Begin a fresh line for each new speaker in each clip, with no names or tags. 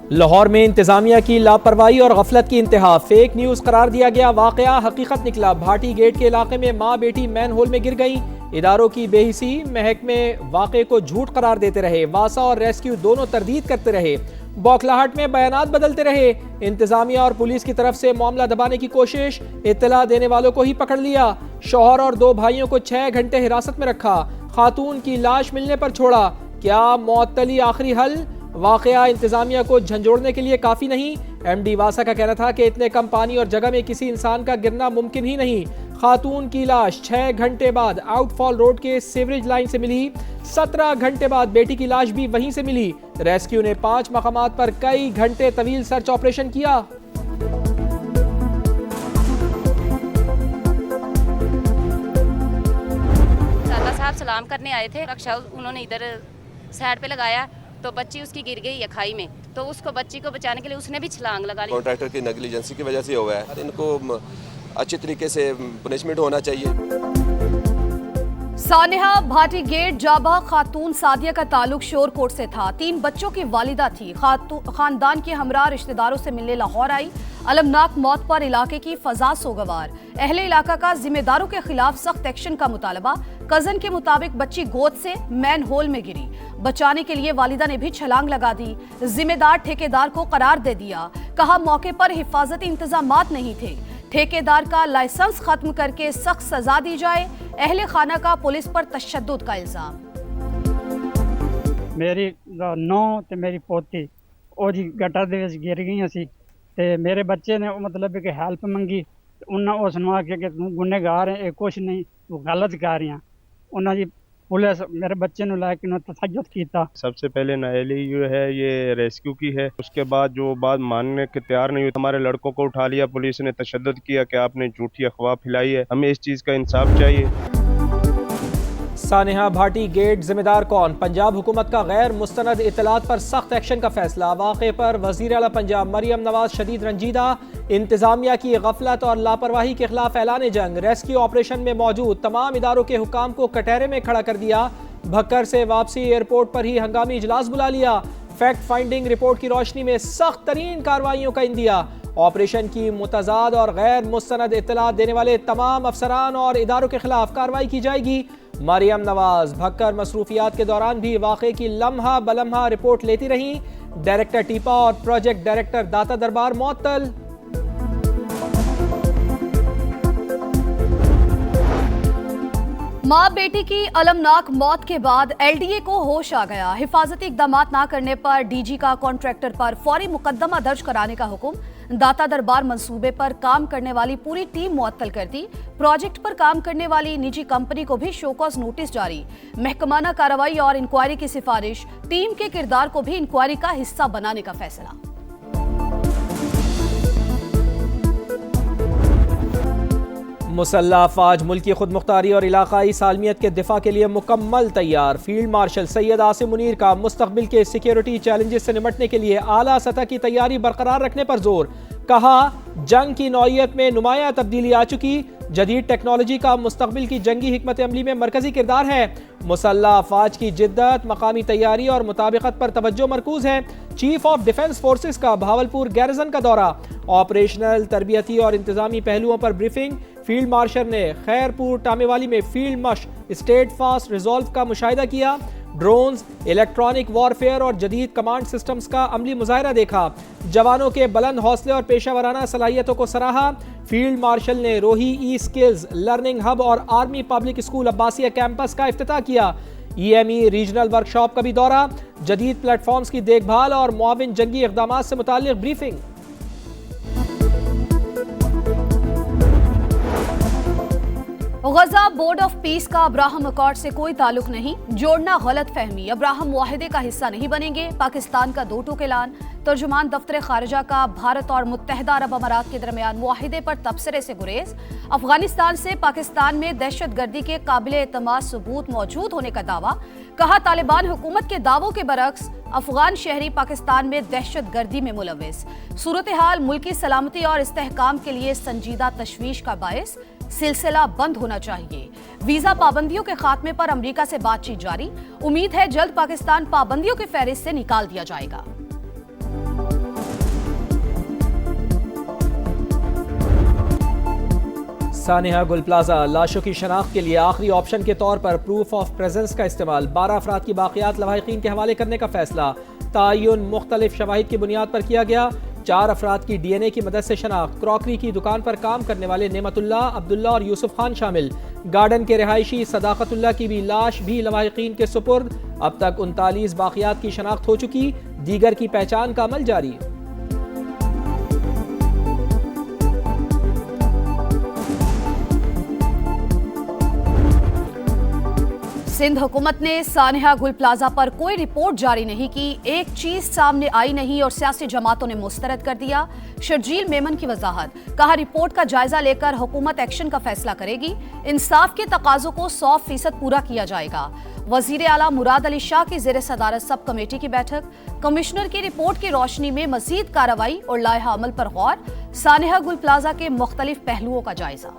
लाहौर में इंतजामिया की लापरवाही और गफलत की इंतहा, फेक न्यूज करार दिया गया वाकया हकीकत निकला। भाटी गेट के इलाके में माँ बेटी मैन होल में गिर गई। इदारों की बेहिसी, महकमे वाक़े को झूठ करार देते रहे। वासा और रेस्क्यू दोनों तरदीद करते रहे। बौखलाहट में बयानात बदलते रहे। इंतजामिया और पुलिस की तरफ से मामला दबाने की कोशिश, इत्तला देने वालों को ही पकड़ लिया। शौहर और 2 भाइयों को 6 घंटे हिरासत में रखा। खातून की लाश मिलने पर छोड़ा। क्या मुअत्तली आखिरी हल? वाकया इंतजामिया को झंझोड़ने के लिए काफ़ी नहीं। MD वासा का कहना था कि इतने कम पानी और जगह में किसी इंसान का गिरना मुमकिन ही नहीं। खातून की लाश 6 घंटे बाद आउटफॉल रोड के सीवरेज लाइन से मिली। 17 घंटे बाद बेटी की लाश भी वहीं से मिली। रेस्क्यू ने 5 मकामात पर कई घंटे तवील सर्च ऑपरेशन किया।
दादा साहब सलाम करने आए थे, रक्षा उन्होंने इधर साइड पे लगाया तो बच्ची उसकी गिर गई है खाई में, तो उसको बच्ची को बचाने के लिए उसने भी छलांग लगा ली।
कॉन्ट्रैक्टर की नेग्लिजेंसी की वजह से हुआ है। इनको अच्छी तरीके से पनिशमेंट होना चाहिए।
सानिहा भाटी गेट जाबा खातून सादिया का ताल्लुक शोरकोट से था। 3 बच्चों की वालिदा थी। खानदान के हमरा रिश्तेदारों से मिलने लाहौर आई। अलमनाक मौत पर इलाके की फजा सोगवार। अहले इलाका का जिम्मेदारों के खिलाफ सख्त एक्शन का मुतालबा। कजन के मुताबिक बच्ची गोद से मैन होल में गिरी। बचाने के लिए वालिदा ने भी छलांग लगा दी। जिम्मेदार ठेकेदार को करार दे दिया। कहा मौके पर हिफाजती इंतजामात नहीं थे। ठेकेदार का लाइसेंस खत्म करके सख्त सजा दी जाए। अहले खाना का पुलिस पर तशद्दुद का इल्जाम।
मेरी नौ ते मेरी पोती ਉਹ ਜੀ ਗਟਰ ਦੇ ਵਿੱਚ ਗਿਰ ਗਈਆਂ ਸੀ ਤੇ ਮੇਰੇ ਬੱਚੇ ਨੇ ਮਤਲਬ ਕਿ ਹੈਲਪ ਮੰਗੀ। ਉਹਨਾਂ ਉਸ ਨੂੰ ਆਖਿਆ ਕਿ ਤੂੰ ਗੁਨੇਗਾਰ ਹੈ, ਇਹ ਕੁਛ ਨਹੀਂ, ਤੂੰ ਗਲਤ ਕਰ ਰਿਹਾ। ਉਹਨਾਂ ਜੀ पुलिस मेरे बच्चे ने लाके ना तशद्दुद किया।
सबसे पहले नाअहली जो है ये रेस्क्यू की है। उसके बाद जो बात मानने के तैयार नहीं हुई, हमारे लड़कों को उठा लिया पुलिस ने, तशद्दुद किया कि आपने झूठी अफवाह फैलाई है। हमें इस चीज़ का इंसाफ चाहिए।
सानिहा भाटी गेट जिम्मेदार कौन? पंजाब हुकूमत का गैर मुस्तनद इतलात पर सख्त एक्शन का फैसला। वाक़े पर वज़ीर आला पंजाब मरियम नवाज शदीद रंजीदा। इंतजामिया की गफलत और लापरवाही के खिलाफ ऐलान जंग। रेस्क्यू ऑपरेशन में मौजूद तमाम इदारों के हुकाम को कटहरे में खड़ा कर दिया। भक्कर से वापसी एयरपोर्ट पर ही हंगामी इजलास बुला लिया। फैक्ट फाइंडिंग रिपोर्ट की रोशनी में सख्त तरीन कार्रवाइयों का इंदिया। ऑपरेशन की मुतजाद और गैर मुस्तनद इत्तलात देने वाले तमाम अफसरान और इदारों के खिलाफ कार्रवाई की जाएगी। मरियम नवाज भक्कर मसरूफियात के दौरान भी वाक़े की लम्हा बलम्हा रिपोर्ट लेती रहीं। डायरेक्टर टीपा और प्रोजेक्ट डायरेक्टर दाता दरबार मुअत्तल।
माँ बेटी की अलमनाक मौत के बाद LDA को होश आ गया। हिफाजती इकदाम न करने पर DG का कॉन्ट्रैक्टर पर फौरी मुकदमा दर्ज कराने का हुक्म। दाता दरबार मंसूबे पर काम करने वाली पूरी टीम मुअत्तल कर दी। प्रोजेक्ट पर काम करने वाली निजी कंपनी को भी शोकॉज नोटिस जारी। महकमाना कार्रवाई और इंक्वायरी की सिफारिश। टीम के किरदार को भी इंक्वायरी का हिस्सा बनाने का फैसला।
मुसल्लह अफवाज मुल्की खुद मुख्तारी और इलाकाई सालमियत के दिफा के लिए मुकम्मल तैयार। फील्ड मार्शल सैयद आसिम मुनीर का मुस्तकबिल के सिक्योरिटी चैलेंजेस से निपटने के लिए आला सतह की तैयारी बरकरार रखने पर जोर। कहा जंग की नौइयत में नुमाया तब्दीली आ चुकी। जदीद टेक्नोलॉजी का मुस्तकबिल की जंगी हिकमत अमली में मरकजी किरदार है। मुसल्लह अफवाज की जिद्दत, मकामी तैयारी और मुताबिकत पर तवज्जो मरकूज है। चीफ ऑफ डिफेंस फोर्सेस का भावलपुर गैरिजन का दौरा। ऑपरेशनल, तरबियती और इंतजामी पहलुओं पर ब्रीफिंग। फील्ड मार्शल ने खैरपुर टामेवाली में फील्ड मश्क स्टेट फास्ट रिजॉल्व का मुशाहिदा किया। ड्रोन्स, इलेक्ट्रॉनिक वॉरफेयर और जदीद कमांड सिस्टम्स का अमली मुजाहिरा देखा। जवानों के बुलंद हौसले और पेशा वराना सलाहियतों को सराहा। फील्ड मार्शल ने रोही ई स्किल्स लर्निंग हब और army public school Abbasiya campus का इफ्तिताह किया। EME रीजनल वर्कशॉप का भी दौरा। जदीद प्लेटफॉर्म्स की देखभाल और मुआविन जंगी इक़दामात से मुताल्लिक़ briefing.
Gaza board of peace का अब्राहम अकॉर्ड से कोई ताल्लुक नहीं। जोड़ना गलत फहमी। अब्राहम मुआहिदे का हिस्सा नहीं बनेंगे। पाकिस्तान का 2 टूक ऐलान। तर्जुमान दफ्तर खारजा का भारत और मुत्तहदा अरब अमारात के दरमियान मुआहिदे पर तबसरे से गुरेज। अफगानिस्तान से पाकिस्तान में दहशतगर्दी के काबिल एतमाद सबूत मौजूद होने का दावा। कहा तालिबान हुकूमत के दावों के बरक्स अफगान शहरी पाकिस्तान में दहशतगर्दी में मुलविस। सूरत हाल मुल्की सलामती और इस्तेहकाम के लिए संजीदा तशवीश का बायस। सिलसिला बंद होना चाहिए। वीजा पाबंदियों के खात्मे पर अमेरिका से बातचीत जारी। उम्मीद है जल्द पाकिस्तान पाबंदियों की फहरिस्त से निकाल दिया जाएगा।
सानिहा गुल प्लाजा लाशों की शनाख्त के लिए आखिरी ऑप्शन के तौर पर प्रूफ ऑफ प्रेजेंस का इस्तेमाल। 12 अफराद की बाकियात लवाहिकीन के हवाले करने का फैसला। तायुन मुख्तलिफ शवाहिद की बुनियाद पर किया गया। 4 अफराद की DNA की मदद से शनाख्त। क्रॉकरी की दुकान पर काम करने वाले नेमतुल्ला, अब्दुल्ला और यूसुफ खान शामिल। गार्डन के रिहायशी सदाकतुल्ला की भी लाश भी लवाहिकीन के सुपुर्द। अब तक 39 बाकियात की शनाख्त हो चुकी, दीगर की पहचान का अमल जारी।
सिंध हुकूमत ने सानिहा गुल प्लाजा पर कोई रिपोर्ट जारी नहीं की। एक चीज सामने आई नहीं और सियासी जमातों ने मुस्तरद कर दिया। शर्जील मेमन की वजाहत, कहा रिपोर्ट का जायजा लेकर हुकूमत एक्शन का फैसला करेगी। इंसाफ के तकाजों को 100% पूरा किया जाएगा। वजीर आला मुराद अली शाह की ज़ेर सदारत सब कमेटी की बैठक। कमिश्नर की रिपोर्ट की रोशनी में मजीद कार्रवाई और लायहा अमल पर गौर। सानिहा गुल प्लाजा के मुख्तलिफ पहलुओं का जायजा।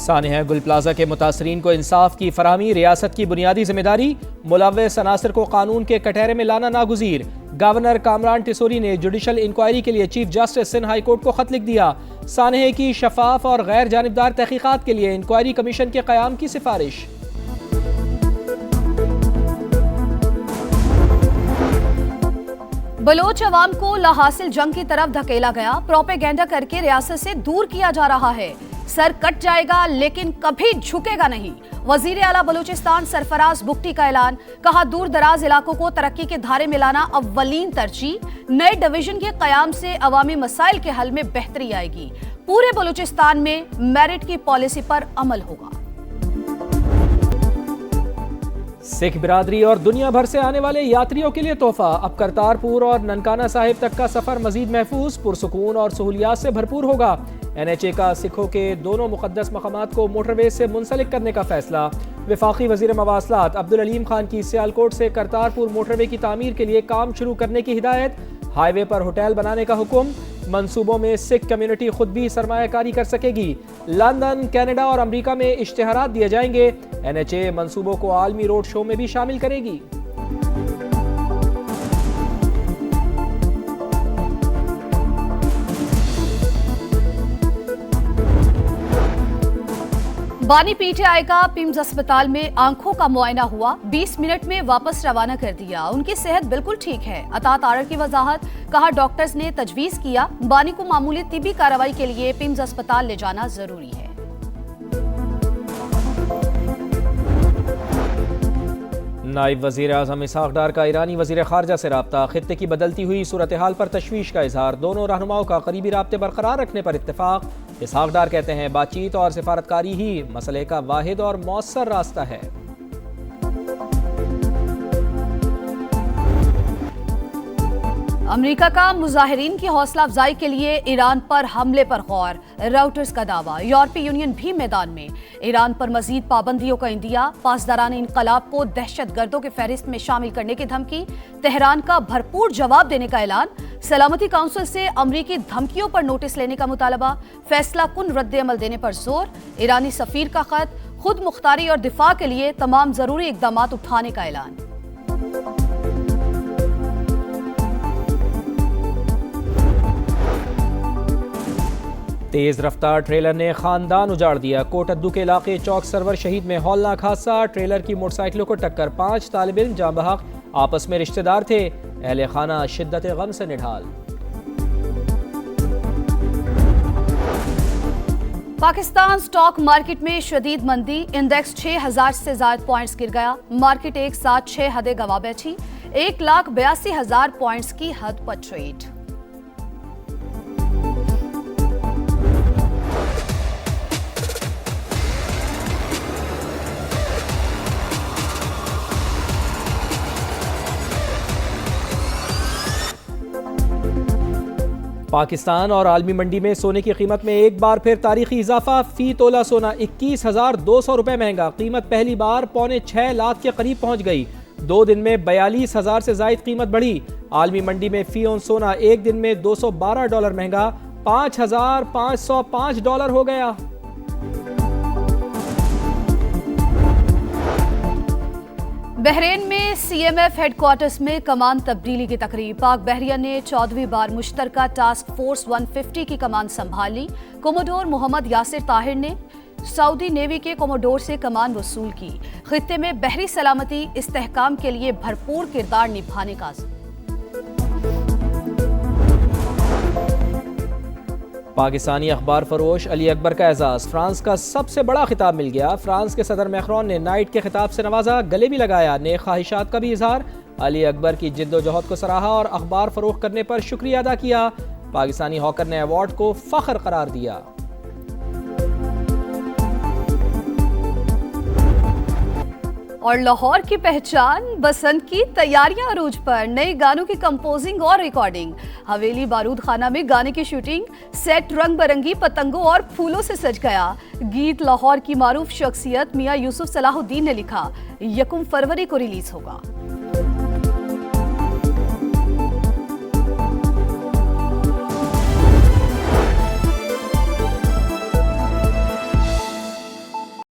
सानिहा गुल प्लाजा के मुतासरीन को इंसाफ की फराहमी रियासत की बुनियादी जिम्मेदारी। मुलव्वस अनासर को कानून के कटहरे में लाना नागुज़ीर। गवर्नर कामरान टिसोरी ने जुडिशल इंक्वायरी के लिए chief justice Sindh high court को खत लिख दिया। सानिहा की शफाफ और गैर जानिबदार तहकीकात के लिए इंक्वायरी कमीशन के क़याम की सिफारिश।
बलोच अवाम को लाहासिल जंग की तरफ धकेला गया। प्रोपेगेंडा करके रियासत से दूर किया जा रहा है। सर कट जाएगा लेकिन कभी झुकेगा नहीं। वजीर आला बलूचिस्तान सरफराज बुगटी का ऐलान, कहा दूर दराज इलाकों को तरक्की के धारे में लाना अव्वलीन तरजीह। नए डिवीजन के कयाम से अवामी मसाइल के हल में बेहतरी आएगी। पूरे बलूचिस्तान में मेरिट की पॉलिसी पर अमल होगा।
सिख बिरादरी और दुनिया भर से आने वाले यात्रियों के लिए तोहफा। अब करतारपुर और ननकाना साहिब तक का सफर मजीद महफूज, पुरसुकून और सहूलियात से भरपूर होगा। NHA का सिखों के दोनों मुकद्दस मकामात को मोटरवे से मुंसलिक करने का फैसला। वफाकी वजीर मवासलात अब्दुल अलीम खान की सियालकोट से करतारपुर मोटरवे की तामीर के लिए काम शुरू करने की हिदायत। हाईवे पर होटल बनाने का हुक्म। मंसूबों में सिख कम्युनिटी खुद भी सरमायाकारी कर सकेगी। लंदन, कनाडा और अमेरिका में इश्तिहारात दिए जाएंगे। NHA मंसूबों को आलमी रोड शो में भी शामिल करेगी।
बानी PTI का पिम्स अस्पताल में आंखों का मुआयना हुआ। 20 मिनट में वापस रवाना कर दिया। उनकी सेहत बिल्कुल ठीक है। अतात आरर की वजाहत, कहा डॉक्टर्स ने तजवीज किया बानी को मामूली तिब्बी कार्रवाई के लिए पिम्स अस्पताल ले जाना जरूरी है।
नायब वजीर आज़म इसहाक डार का ईरानी वजीर खारजा से राब्ता। खित्ते की बदलती हुई सूरत हाल पर तशवीश का इजहार। दोनों रहनुमाओं का करीबी राब्ते बरकरार रखने पर इत्तेफाक। इसहाक डार कहते हैं बातचीत और सिफारतकारी ही मसले का वाहिद और मौसर रास्ता है।
अमेरिका का मुजाहिरीन की हौसला अफजाई के लिए ईरान पर हमले पर गौर। राउटर्स का दावा, यूरोपीय यूनियन भी मैदान में। ईरान पर मजीद पाबंदियों का इंदिया। पासदारान इनकलाब को दहशतगर्दों के फहरिस्त में शामिल करने की धमकी। तेहरान का भरपूर जवाब देने का ऐलान। सलामती काउंसिल से अमरीकी धमकियों पर नोटिस लेने का मुतालबा। फैसला कुन रद्द-ए-अमल देने पर जोर। ईरानी सफीर का खत। खुद मुख्तारी और दिफा के लिए तमाम जरूरी इकदाम उठाने का ऐलान।
तेज रफ्तार ट्रेलर ने खानदान उजाड़ दिया। कोटद्दू के इलाके चौक सरवर शहीद में हौलनाक हादसा। ट्रेलर की मोटरसाइकिलों को टक्कर। 5 तालिब इल्म जाँ बहक, आपस में रिश्तेदार थे। अहले खाना शिद्दत गम से निढाल।
पाकिस्तान स्टॉक मार्केट में शदीद मंदी। इंडेक्स 6000 से ज्यादा पॉइंट्स गिर गया। मार्केट एक साथ 6 हदें गवा बैठी। 1,82,000 पॉइंट्स की हद पर ट्रेड।
पाकिस्तान और आलमी मंडी में सोने की कीमत में एक बार फिर तारीखी इजाफा। फी तोला सोना 21,200 रुपए महंगा। कीमत पहली बार 5.25 लाख के करीब पहुंच गई। 2 दिन में 42,000 से जायद कीमत बढ़ी। आलमी मंडी में फी ऑन सोना एक दिन में $212 महंगा $5,505 हो गया।
बहरीन में सीएमएफ हेडक्वार्टर्स में कमान तब्दीली की तकरीब। पाक बहरिया ने 14वीं बार मुश्तरका टास्क फोर्स 150 की कमान संभाल ली। कोमोडोर मोहम्मद यासिर ताहिर ने सऊदी नेवी के कोमोडोर से कमान वसूल की। खित्ते में बहरी सलामती इस्तेहकाम के लिए भरपूर किरदार निभाने का अज़्म।
पाकिस्तानी अखबार फरोश अली अकबर का एजाज। फ्रांस का सबसे बड़ा खिताब मिल गया। फ्रांस के सदर मैक्रोन ने नाइट के खिताब से नवाजा, गले भी लगाया, नेक ख्वाहिशात का भी इजहार। अली अकबर की जिद्दोजहद को सराहा और अखबार फरोख्त करने पर शुक्रिया अदा किया। पाकिस्तानी हॉकर ने अवार्ड को फख्र करार दिया।
और लाहौर की पहचान बसंत की तैयारियां अरूज पर। नए गानों की कंपोजिंग और रिकॉर्डिंग। हवेली बारूद खाना में गाने की शूटिंग। सेट रंग बिरंगी पतंगों और फूलों से सज गया। गीत लाहौर की मारूफ शख्सियत मियां यूसुफ सलाहुद्दीन ने लिखा। 1 फरवरी को रिलीज होगा।